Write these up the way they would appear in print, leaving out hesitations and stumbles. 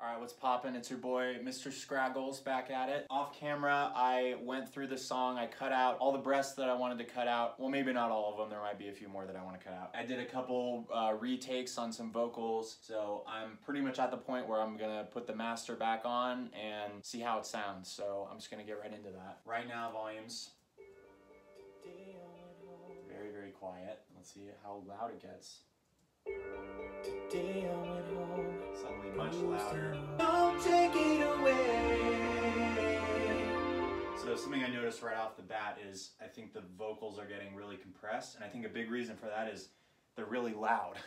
Alright, what's poppin'? It's your boy, Mr. Scraggles, back at it. Off camera, I went through the song. I cut out all the breaths that I wanted to cut out. Well, maybe not all of them. There might be a few more that I want to cut out. I did a couple retakes on some vocals, so I'm pretty much at the point where I'm gonna put the master back on and see how it sounds. So I'm just gonna get right into that. Right now, volumes. Very, very quiet. Let's see how loud it gets. Today I went home. Suddenly much louder. Don't take it away. So something I noticed right off the bat is I think the vocals are getting really compressed, and I think a big reason for that is they're really loud.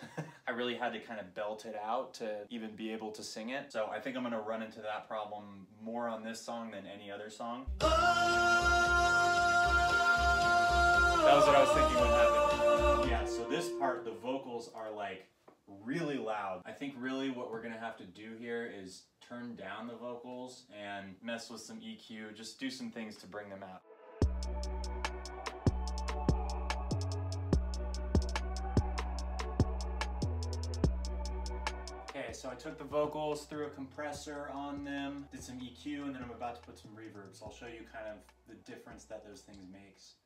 I really had to kind of belt it out to even be able to sing it. So I think I'm gonna run into that problem more on this song than any other song. That was what I was thinking would happen. Yeah, so this part, the vocals are like really loud. I think really what we're gonna have to do here is turn down the vocals and mess with some EQ, just do some things to bring them out. Okay, so I took the vocals, threw a compressor on them, did some EQ, and then I'm about to put some reverb. So I'll show you kind of the difference that those things makes.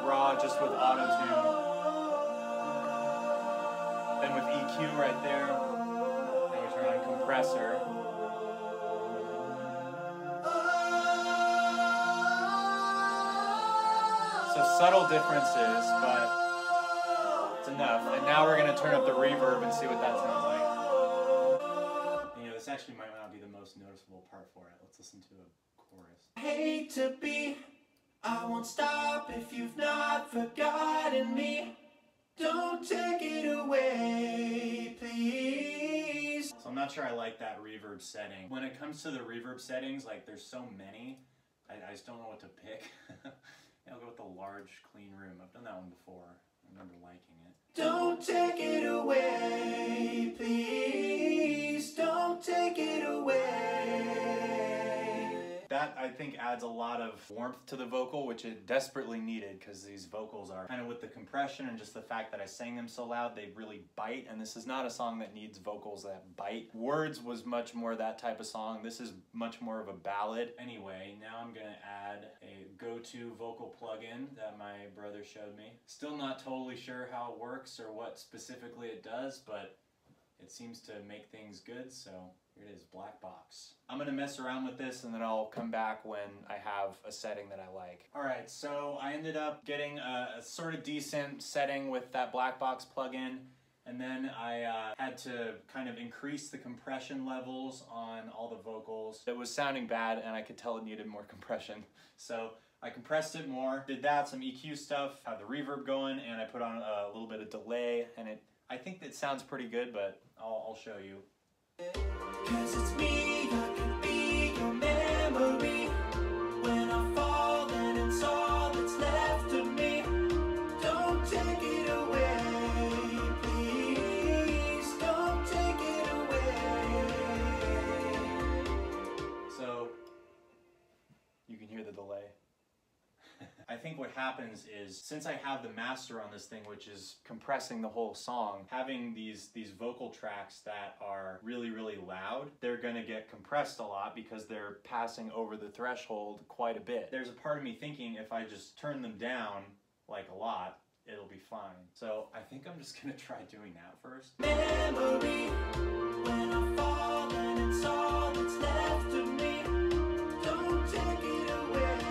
Raw just with auto-tune. Then with EQ right there, and we turn on compressor. So subtle differences, but it's enough. And now we're gonna turn up the reverb and see what that sounds like. You know, this actually might not be the most noticeable part for it. Let's listen to a chorus. Hate to be, I won't stop if you've not forgotten me. Don't take it away, please. So I'm not sure I like that reverb setting. When it comes to the reverb settings, like there's so many, I just don't know what to pick. I'll go with the large, clean room. I've done that one before. I remember liking it. Don't take it away, please. Don't take it away. That, I think, adds a lot of warmth to the vocal, which it desperately needed, because these vocals are kind of with the compression and just the fact that I sang them so loud, they really bite, and this is not a song that needs vocals that bite. Words was much more that type of song. This is much more of a ballad. Anyway, now I'm gonna add a go-to vocal plugin that my brother showed me. Still not totally sure how it works or what specifically it does, but it seems to make things good, so here it is, black box. I'm gonna mess around with this and then I'll come back when I have a setting that I like. All right, so I ended up getting a sort of decent setting with that black box plugin, and then I had to kind of increase the compression levels on all the vocals. It was sounding bad and I could tell it needed more compression. So I compressed it more, did that, some EQ stuff, had the reverb going, and I put on a little bit of delay, and I think it sounds pretty good, but I'll show you. 'Cause it's me, I could be your memory. When I fall, then it's all that's left of me. Don't take it away, please. Don't take it away. So, you can hear the delay. I think what happens is, since I have the master on this thing, which is compressing the whole song, having these vocal tracks that are really, really loud, they're gonna get compressed a lot because they're passing over the threshold quite a bit. There's a part of me thinking if I just turn them down, like a lot, it'll be fine. So I think I'm just gonna try doing that first. Memory, when I fall and it's all that's left of me. Don't take it away.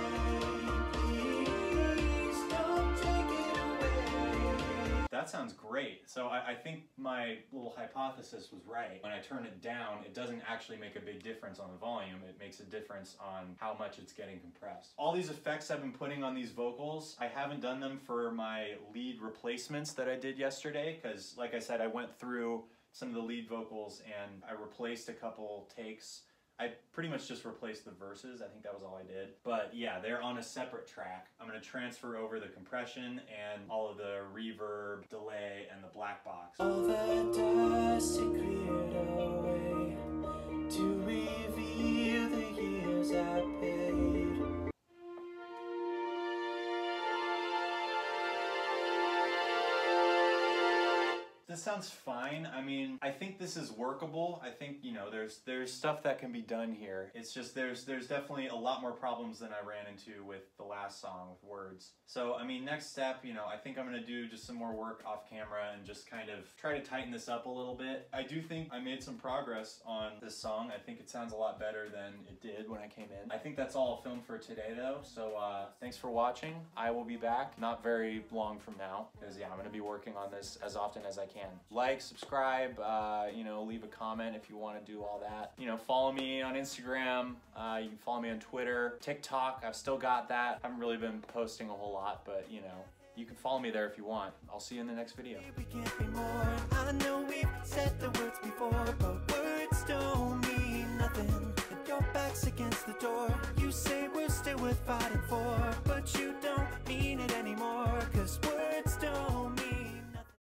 That sounds great. So I think my little hypothesis was right. When I turn it down, it doesn't actually make a big difference on the volume. It makes a difference on how much it's getting compressed. All these effects I've been putting on these vocals, I haven't done them for my lead replacements that I did yesterday, because like I said, I went through some of the lead vocals and I replaced a couple takes. I pretty much just replaced the verses. I think that was all I did. But yeah, they're on a separate track. I'm gonna transfer over the compression and all of the reverb, delay, and the black box. All the dust it cleared away to reveal the years I paid. This sounds fine. I mean, I think this is workable. I think, you know, there's stuff that can be done here. It's just there's definitely a lot more problems than I ran into with the last song with words. So, I mean, next step, you know, I think I'm gonna do just some more work off camera and just kind of try to tighten this up a little bit. I do think I made some progress on this song. I think it sounds a lot better than it did when I came in. I think that's all I'll film for today though. So thanks for watching. I will be back not very long from now, because yeah, I'm gonna be working on this as often as I can. Like, subscribe, you know, leave a comment if you want to do all that. You know, follow me on Instagram. You can follow me on Twitter, TikTok. I've still got that. I haven't really been posting a whole lot, but you know, you can follow me there if you want. I'll see you in the next video. We can't be more. I know we've said the words before, but words don't mean nothing. If your back's against the door, you say we're still worth fighting for, but you don't mean it anymore, 'cause words don't